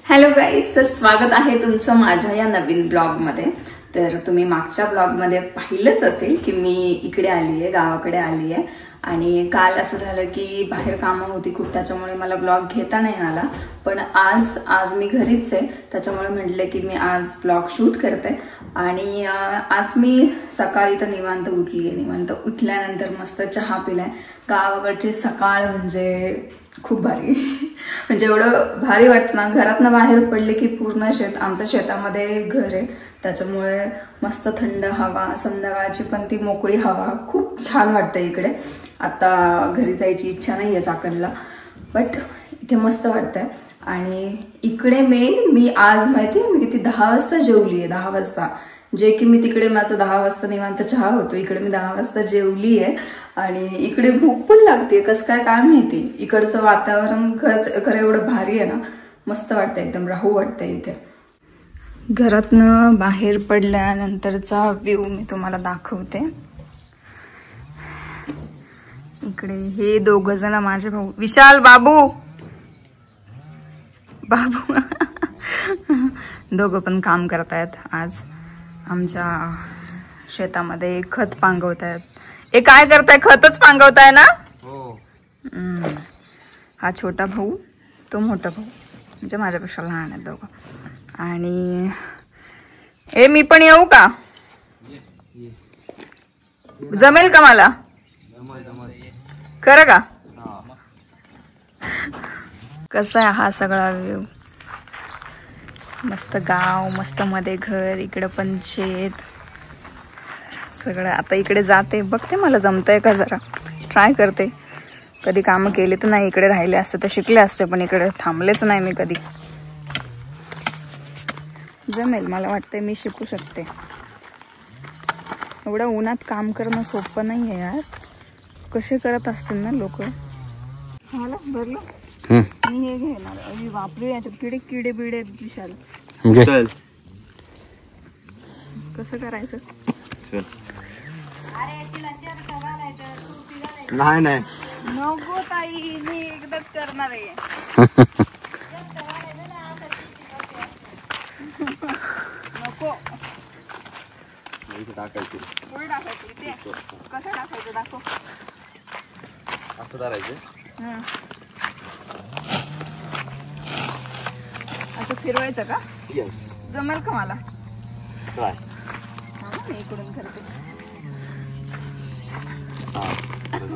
Hello guys, तर स्वागत आहे तुमचं माझ्या या नवीन ब्लॉगमध्ये। तर तुम्ही मागच्या ब्लॉगमध्ये पाहिलंच असेल की मी इकडे आली आहे, गावाकडे आली आहे। आणि काल असं झालं की बाहेर कामं होती खूप, त्याच्यामुळे मला ब्लॉग घेता नाही आला। पण आज मी घरीच आहे, त्याच्यामुळे म्हटलं की मी आज ब्लॉग शूट करते। आणि आज मी सकाळी तर निवांत उठली आहे। निवांत उठल्यानंतर मस्त चहा पिलाय। गावाकडची सकाळ म्हणजे खूप भारी, म्हणजे एवढं भारी वाटतं ना। घरातनं बाहेर पडले की पूर्ण शेत, आमच्या शेतामध्ये घर आहे, त्याच्यामुळे मस्त थंड हवा, संध्याकाळची पण ती मोकळी हवा, खूप छान वाटतं इकडे। आता घरी जायची इच्छा नाही आहे चाकणला, बट इथे मस्त वाटतंय। आणि इकडे मेन मी आज माहिती आहे मी किती 10 वाजता जेवली आहे। 10 वाजता, जे की मी तिकडे माझं 10 वाजता निवांत चहा होतो, इकडे मी 10 वाजता जेवली आहे। आणि इकडे भूक पण लागते, कसं काय माहिती। इकडचं वातावरण खरं एवढं भारी आहे ना, मस्त वाटतं, एकदम राहू वाटतं इथे। घरातनं बाहेर पडल्यानंतरचा व्ह्यू मी तुम्हाला दाखवते। इकडे हे दोघं जण माझे भाऊ, विशाल बाबू दोघं पण काम करतायत आज आमच्या शेतामध्ये, खत पांगवतायत। हे काय करताय? खतच पांगवताय ना? हो। हा छोटा भाऊ, तो मोठा भाऊ, म्हणजे माझ्यापेक्षा लहान आहे दोघं। आणि मी पण येऊ का? जमेल का मला? खरं का? कसा आहे हा सगळा व्ह्यू? मस्त गाव, मस्त मध्ये घर, इकडे पण शेत सगळं। आता इकडे जाते, बघते मला जमतंय का, जरा ट्राय करते। कधी कामं केली तर नाही, इकडे राहिले असते तर शिकले असते, पण इकडे थांबलेच नाही मी कधी। जमेल, मला वाटतंय मी शिकू शकते। एवढं उन्हात काम करणं सोपं नाही आहे यार, कसे करत असतील ना लोक। झालं भरलं, मी हे घेणार, वापरू याच्यात किडे किडे बिडे विशाल। कसं करायचं? नाही नाही नको ताई, मी एकदाच करणार आहे। नको टाकायची, पुढे टाकायची, ते कसं टाकायचं दाखव। असं करायचं, असं फिरवायचं का? यस। जमेल का मला? ट्राय। मी इकडून करते।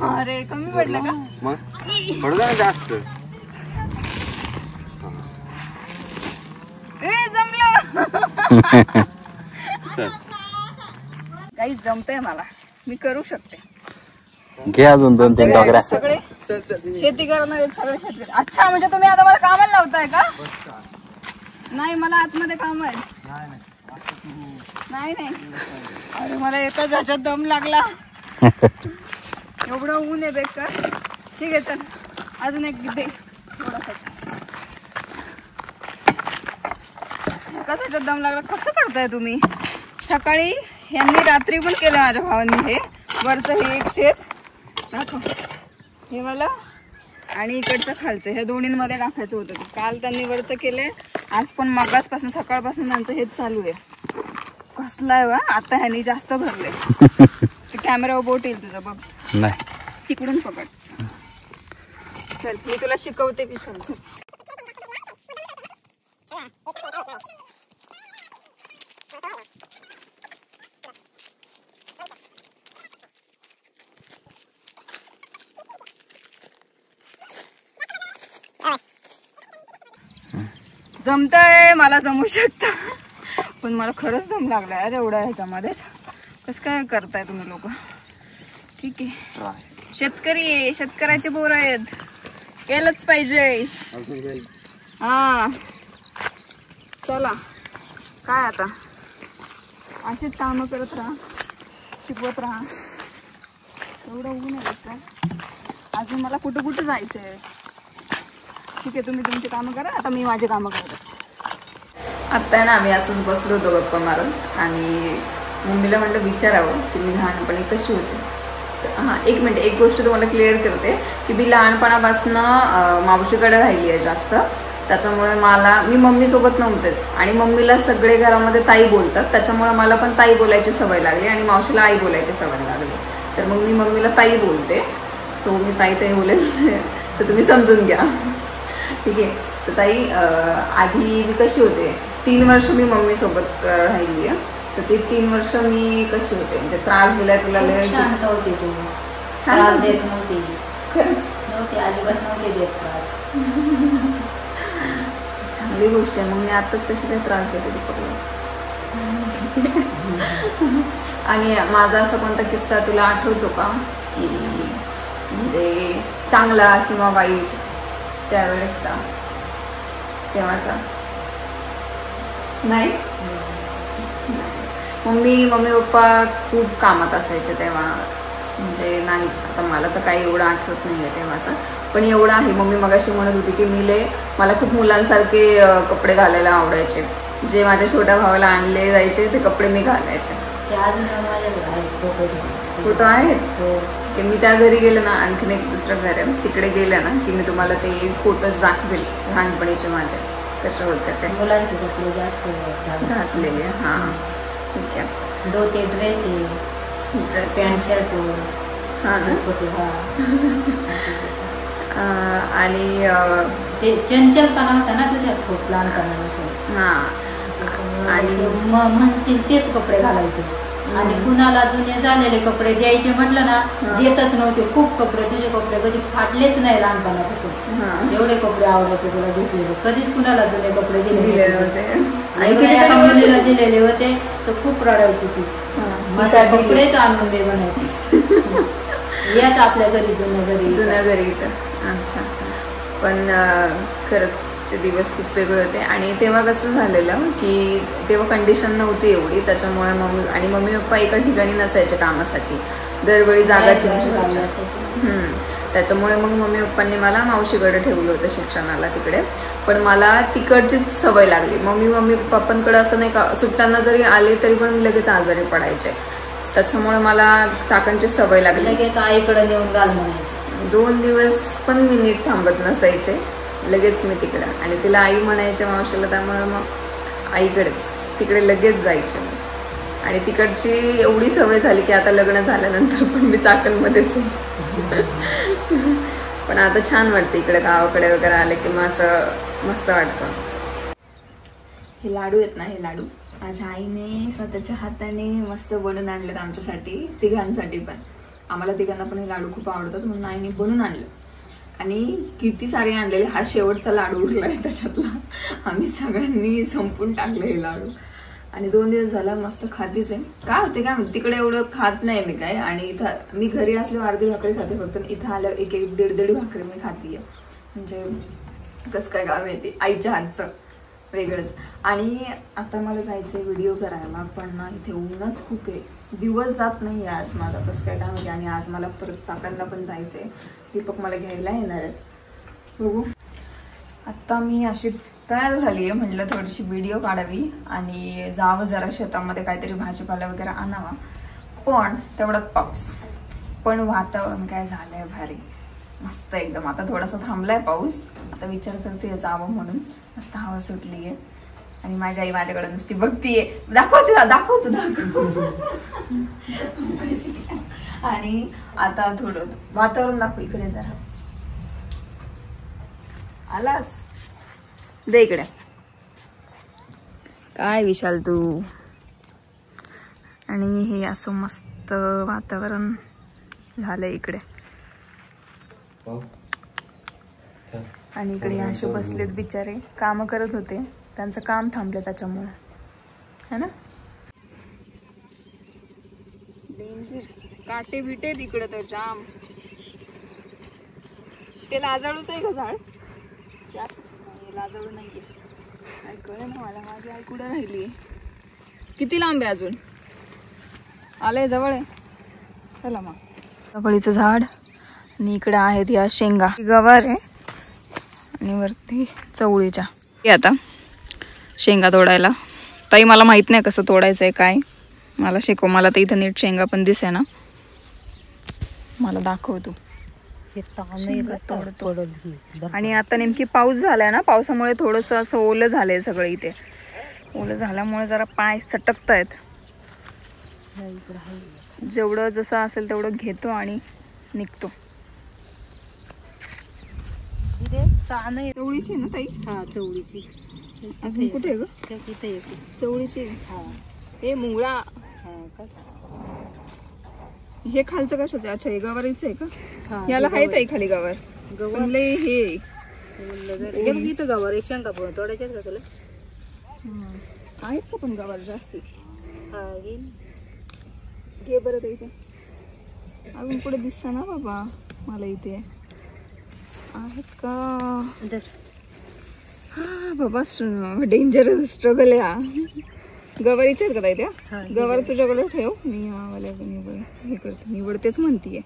अरे कमी पडलं का? मग पडलं ना जास्त। जमलं काही जमतंय मला, मी करू शकते। घे अजून 2-3 डोकऱ्या। सगळे शेती करणारे सगळे शेतकरी। अच्छा, म्हणजे तुम्ही आता मला कामाला लावताय का? नाही, मला आतमध्ये काम आहे। नाही नाही, अरे मला एकाच ह्याच्यात दम लागला। एवढं ऊन आहे बेकार। ठीक आहे, चल अजून एक दे थोडासा। एकाच ह्याच्यात दम लागला, कसं करताय तुम्ही? सकाळी यांनी रात्री पण केलं माझ्या भावांनी। हे वरचं हे एक शेत दाखव, हे मला, आणि इकडचं खालचं, ह्या दोन्हींमध्ये टाकायचं होतं। काल त्यांनी वरचं केलंय, आज पण मगासपासून सकाळपासून त्यांचं हेच चालू आहे। कसलाय वा, आता ह्यानी जास्त भरले। ते कॅमेरावर बोट येईल तुझं, बघ नाही, तिकडून पकड। चल मी तुला शिकवते विशाल, चल। जमतंय, मला जमू शकतं, पण मला खरंच दम लागलाय यार एवढ्या ह्याच्यामध्येच। कसं काय करताय तुम्ही लोक? ठीक आहे, शेतकरी आहे, शेतकऱ्याचे पोर आहेत, केलंच पाहिजे। हा चला, काय आता अशीच कामं करत राहा, शिकवत राहा। एवढं ऊन आहे का? अजून मला कुठं कुठं जायचंय। ठीक आहे, तुम्ही तुमची कामं करा, आता मी माझी कामं करते। आता ना आम्ही असंच बसलो होतो गप्पा मारत, आणि मम्मीला म्हटलं विचारावं की मी लहानपणी कशी होते। हां, एक मिनिट, एक गोष्ट तुम्हाला क्लिअर करते की मी लहानपणापासून मावशीकडे राहिली आहे जास्त। त्याच्यामुळे मी मम्मीसोबत नव्हतेच आणि मम्मीला सगळे घरामध्ये ताई बोलतात, त्याच्यामुळे मला पण ताई बोलायची सवय लागली आणि मावशीला आई बोलायची सवय लागली. तर मग मी मम्मीला ताई बोलते. सो मी ताई बोलेल तर तुम्ही समजून घ्या, ठीक आहे. तर ताई, आधी मी कशी होते, 3 वर्ष मी मम्मीसोबत राहिली आहे. तर ते 3 वर्ष मी कशी होते, म्हणजे त्रास दिलाय तुला? शांत होते तू, त्रास देत नव्हती. नव्हते, अजिबात नव्हते देत त्रास. चांगली गोष्ट आहे. मग मी आत्ताच कशी काय त्रास देते दीपकला. आणि माझा असा कोणता किस्सा तुला आठवतो का, की म्हणजे चांगला किंवा वाईट त्यावेळेसचा, तेव्हाचा? नाही. मम्मी पप्पा खूप कामात असायचे तेव्हा, म्हणजे नाहीच. आता मला तर काही एवढं आठवत नाही आहे तेव्हाचं, पण एवढं आहे. मम्मी मगाशी म्हणत होती की मला खूप मुलांसारखे कपडे घालायला आवडायचे. जे माझ्या छोट्या भावाला आणले जायचे ते कपडे मी घालायचे. फोटो आहेत की मी त्या घरी गेले ना, आणखीन एक दुसरं घर आहे तिकडे गेले ना की मी तुम्हाला ते फोटोज दाखवेल लहानपणीचे माझे कसे होते ते. मुलांचे कपडे जास्त घातलेले. हां, ठीक आहे. धोते, ड्रेस, पॅन्ट शर्ट. हां ना. आणि ते चंचलपणा होता ना तुझ्यात खूप लहानपणापासून. हां, आणि म्हणशील तेच कपडे घालायचे. आणि कुणाला जुने झालेले कपडे द्यायचे म्हटलं ना, देतच नव्हते. खूप कपडे, तुझे कपडे कधी फाटलेच नाही लहानपणापासून. एवढे कपडे आवडायचे तुला घेतलेले. कधीच कुणाला जुने कपडे दिलेले होते. दिलेले होते तर खूप रडायची ती. माझ्या कपडेच आणून दे म्हणायची. याच आपल्या घरी जुन्या घरी. अच्छा. पण खरंच ते दिवस खूप वेगळे होते. आणि तेव्हा कसं झालेलं की तेव्हा कंडिशन नव्हती एवढी, त्याच्यामुळे मम्मी पप्पा एका ठिकाणी नसायचे कामासाठी, दरवेळी जागा चेंज व्हायची. त्याच्यामुळे मग मम्मी पप्पांनी मला मावशीकडे ठेवलं होतं शिक्षणाला तिकडे. पण मला तिकडचीच सवय लागली. मम्मी पप्पांकडे असं नाही का, सुट्ट्यांना जरी आले तरी पण मी लगेच आजारी पडायचे. त्याच्यामुळे मला चाकांची सवय लागली. लगेच आईकडे नेऊन घाल म्हणायचे. 2 दिवस पण मी नीट थांबत नसायचे, लगेच मी तिकडे. आणि तिला आई म्हणायचे मावशीला, त्यामुळे मग आईकडेच तिकडे लगेच जायचे. आणि तिकडची एवढी सवय झाली की आता लग्न झाल्यानंतर पण मी चाकणमध्येच. पण आता छान वाटतं इकडे गावाकडे वगैरे आले की मग असं मस्त वाटतं. हे लाडू आहेत ना, हे लाडू माझ्या आईने स्वतःच्या हाताने मस्त बनवून आणलेत आमच्यासाठी, तिघांसाठी पण. आम्हाला तिघांना पण हे लाडू खूप आवडतात म्हणून आईने बनवून आणलं. आणि किती सारे आणलेले. हा शेवटचा लाडू उरलाय त्याच्यातला. आम्ही सगळ्यांनी संपून टाकले हे लाडू. आणि 2 दिवस झाला मस्त खातीच आहे. काय होते काय तिकडे एवढं खात नाही मी काय. आणि इथं मी घरी असल्यावर अर्धी भाकरी खाते फक्त, इथं आल्यावर 1-1, 1.5 भाकरी मी खाते. म्हणजे कसं काय गाव येते आईच्या हातचं वेगळंच. आणि आता मला जायचंय व्हिडिओ करायला, पण ना इथे ऊनच खूप आहे. दिवस जात नाही आज माझा, कसं काय काय माहिती. आणि आज मला परत चाकणला पण जायचंय. दीपक मला घ्यायला येणार आहेत, बघू. आता मी अशी तयार झाली आहे, म्हटलं थोडीशी व्हिडिओ काढावी आणि जावं जरा शेतामध्ये, काहीतरी भाजीपाला वगैरे आणावा. पण तेवढाच पाऊस. पण वातावरण काय झालंय भारी, मस्त एकदम. आता थोडासा थांबलाय पाऊस. आता विचार करते जावं म्हणून. मस्त हवा सुटली आहे. आणि माझी आई माझ्याकडे नुसती बघतीये, दाखव तू. आणि आता थोडं वातावरण दाखव इकडे जरा. आलास दे इकडे. काय विशाल तू. आणि हे असं मस्त वातावरण झालंय इकडे. आणि इकडे असे बसलेत बिचारे, काम करत होते, त्यांचं काम थांबलं त्याच्यामुळे, है ना. काटे बिटे तिकडे तर जाम. ते लाजाळूच आहे का झाड? लाजाळू नाहीये. कळे ना मला, माझी आई कुठे राहिली. किती लांब आहे अजून? आलंय जवळ आहे. चला मग. चपळीचं झाड आणि इकडे आहेत या शेंगा, गवार आहे. आणि वरती चवळीच्या. आता शेंगा तोडायला. ताई मला माहित नाही कसं तोडायचं आहे काय, मला शिकव. मला तर इथं नीट शेंगा पण दिसे ना, मला दाखव तू. आणि आता नेमकी पाऊस झालाय ना, पावसामुळे थोडस असं ओलं झालंय सगळं इथे. ओलं झाल्यामुळे जरा पाय सटकतायत. जेवढं जसं असेल तेवढं घेतो आणि निघतो. चवळीची ना ताई? हा चवळीची. अजून कुठे ग? चवळीची. हे मुंगळा. हे खालचं कशाचं आहे? अच्छा हे गवारीच आहे का? याला आहे ताई खाली गवार. गवरले हे इथं गवार शेंगा तोडायच्यात का तुला? आहेत का पण गवार जास्ती? घे बरं ताई. इथे अजून पुढे दिसतं ना बाबा मला इथे आहेत का? हा बाबा डेंजर स्ट्रगल आहे हा. गवारीच्या आहेत का ताई त्या? गवार तुझ्याकडे ठेव. मी हे करते, निवडतेच म्हणतीये,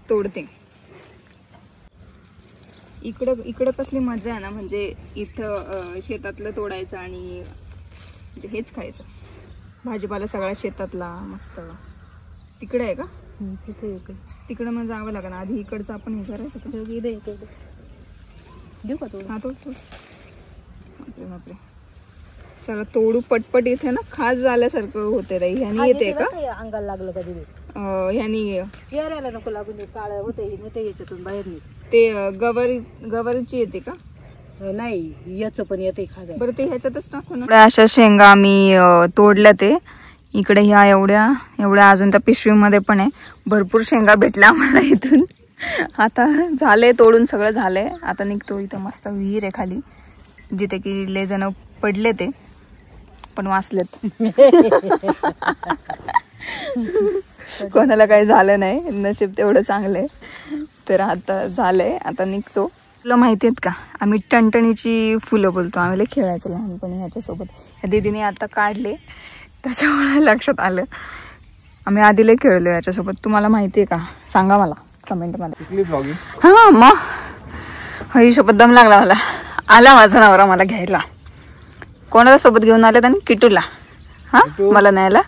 तोडते. इकडं कसली मजा आहे ना, म्हणजे इथं शेतातलं तोडायचं आणि म्हणजे हेच खायचं. भाजीपाला सगळा शेतातला मस्त. तिकडे आहे का? तिकडे मग जावं लागेल आधी. इकडचं आपण हे करायचं का? देऊ का तो? हा तो. बापरे बापरे. चला तोडू पटपट. इथे ना खास झाल्यासारखं होते ताई. ह्यानी येते का? अंगाला लागलं कधी ह्यानी चेहऱ्याला नको लागून काळ होते याच्यातून बाहेर नाही. ते गवारीची येते का? नाही याच पण येते खाजा. बरं ते ह्याच्यातच टाकू ना. अशा शेंगा आम्ही तोडल्या. ते इकडे ह्या एवढ्या अजून त्या पिशवीमध्ये पण आहे. भरपूर शेंगा भेटल्या आम्हाला इथून. आता झाले तोडून, सगळं झालंय. आता निघतो. इथं मस्त विहीर आहे खाली, जिथे की लय जण पडले ते पण वाचलेत. कोणाला काही झालं नाही, नशीब तेवढं चांगलंय. तर आता झालंय, आता निघतो. तुला माहिती आहेत का, आम्ही टणटणीची फुलं बोलतो. आम्ही लय खेळायचो लहानपणी ह्याच्यासोबत. या दीदीने आता काढले त्याच्यामुळे लक्षात आलं. आम्ही आधी लय खेळलो याच्यासोबत. तुम्हाला माहिती आहे का? सांगा मला कमेंट मध्ये. हा मग हिशोबत दम लागला मला. आला माझा नवरा मला घ्यायला. कोणाला सोबत घेऊन आले त्यांनी? किटूला. हा मला न्यायला.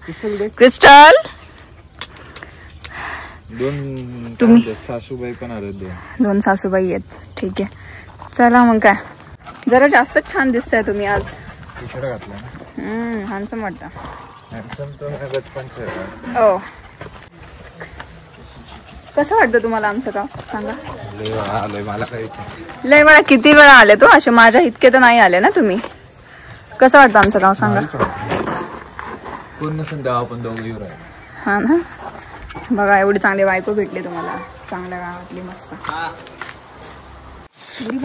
क्रिस्टल तुम्ही सासूबाई पण आले. दोन सासूबाई आहेत. ठीक आहे चला मग काय. जरा जास्तच छान दिसताय तुम्ही आज. हॅन्सम वाटतं. ओ कसं वाटतं तुम्हाला आमचं गाव? सांगा. लय वेळा. किती वेळा आले तो? असे माझ्या इतके तर नाही आले ना तुम्ही. कसं वाटतं आमचं गाव? सांगा. पूर्ण संध्या आपण दोघे हा ना. बघा एवढी चांगली बायको भेटली तुम्हाला, चांगल्या गावातली मस्त.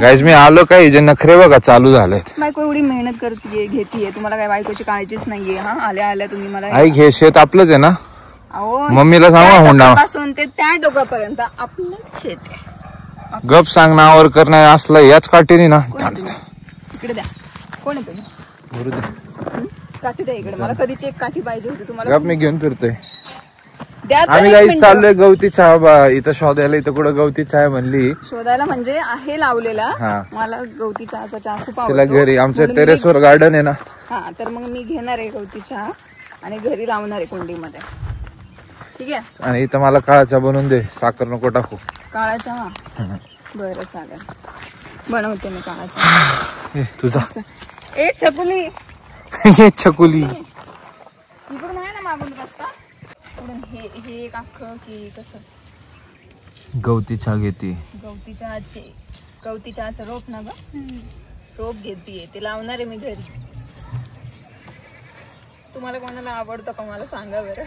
गाईज मी आलो काय जे नखरे बघा चालू झालेत. बायको एवढी मेहनत करतीये, घेतीये. तुम्हाला काय बायकोची काळजीच नाहीये. हा आल्या आल्या तुम्ही मला. आई घे, शेत आपलंच आहे ना. अहो मम्मीला सांगा हुंडा पासून ते त्या टोकापर्यंत आपलंच शेत आहे. गप सांग नावर करणं असलं याच काठीने ना. इकडे द्या. कोण आहे तुम्ही? काठी द्या इकडे. मला कधीची एक काठी पाहिजे होती. तुम्हाला गप मी घेऊन फिरतोय. आम्ही काही चाललोय गवती चहा इथं शोधायला. इथं कुठं गवती चहा म्हणली शोधायला, म्हणजे आहे लावलेला. मला गवती चहाचा चहा खूप आवडतो. तिला घरी आमच्या टेरेसवर गार्डन आहे ना. हा तर मग मी घेणार आहे गवती चहा आणि घरी लावणार आहे कुंडीमध्ये. ठीक आहे. आणि इथं मला काळा चहा बनवून दे. साखर नको टाकू. काळा चहा? बरं चालेल, बनवते मी काळा चहा. तुझा ए छकुली. छकुली इकडून आहे ना मागून रस्ता. हे एक अख्खं की कसं? गवती चहा घेते. गवती चहाचं रोप ना ग. रोप घेतीये, ते लावणार आहे मी घरी. तुम्हाला कोणाला आवडतं का मला सांगा बरं.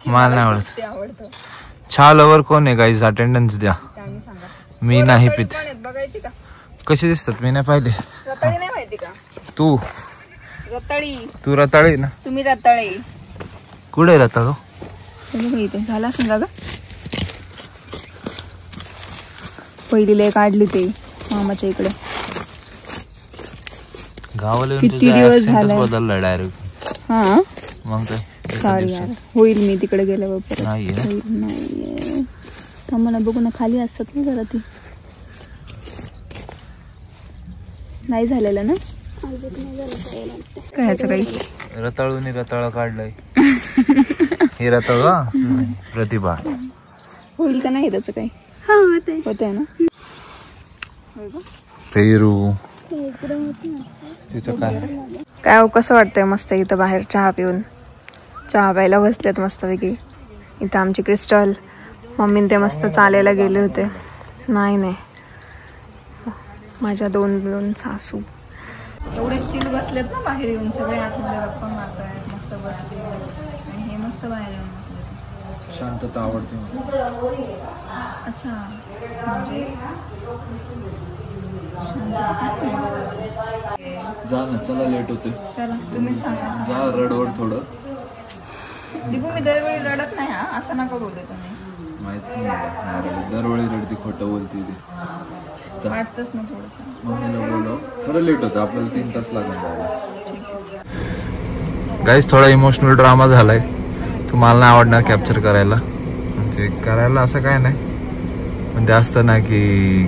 मला नाही आवडत. ते आवडतं. चहा लवर कोण आहे गाईज? अटेंडन्स द्या. मी नाही पित. बघायची का कशी दिसतात? मी नाही पाहिले. रताळी नाही माहिती का? तू रताळी ना. तुम्ही रताळे. कुठे रताळ? इथे झाला सांगा ग. पहिली लय काढली ते मामाच्या इकडे. गावाला किती दिवस झाले बदलला डायरेक्ट. हा मग काय सॉरी यार. होईल मी तिकडे गेल्यावर. नाहीये थांबा ना बघू ना. खाली असतात ना जरा. ती नाही झालेलं ना. काय काही रताळूने रताळ काढलंय. हे रताळ प्रतिभा. होईल का नाही त्याचं काही? होते ना. पेरू तिथं काय कसं वाटतंय मस्त इथं बाहेर चहा पिऊन. चहा प्यायला बसलेत मस्तपैकी. इथं आमची क्रिस्टल मम्मी ते मस्त चालायला गेले होते. नाही माझ्या दोन सासू एवढे चिल बसलेत ना बाहेर येऊन. सगळे आतमध्ये गप्पा मारतायत मस्त बसले. आणि हे मस्त बाहेर येऊन बसले. शांतता आवडते. अच्छा म्हणजे जा ना, चला लेट होते. चला तुम्हीच सांगा. जा रडवड थोडं. दिगू मी दरवेळी रडत नाही हा, असं नका बोलू तुम्ही. माहिती नाही दरवेळी रडती, खोटं बोलती ती. वाटतच ना थोडंसं. मम्मीला बोलव. खरं लेट होतं आपल्याला 3 तास लागत जायला. गाईज थोडा इमोशनल ड्रामा झालाय. तुम्हाला नाही आवडणार कॅप्चर करायला. म्हणजे करायला असं काय नाही, पण ते असतं ना की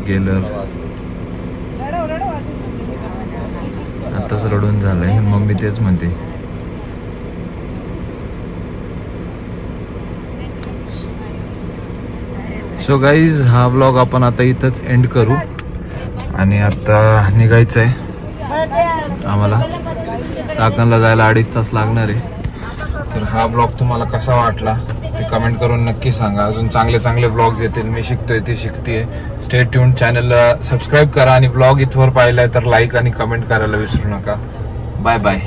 गेलं आताच रडून झालंय. मम्मी तेच म्हणते. सो गाईज हा व्लॉग आपण आता इथंच एंड करू. आणि आता निघायचं आहे आम्हाला. चाकणला जायला 2.5 तास लागणार आहे. तर हा ब्लॉग तुम्हाला कसा वाटला ते कमेंट करून नक्की सांगा. अजून चांगले ब्लॉग्स येतील. मी शिकतोय, ती शिकतेय. Stay tune. चॅनलला सबस्क्राईब करा आणि ब्लॉग इथवर पाहिलाय तर लाईक आणि कमेंट करायला विसरू नका. Bye bye.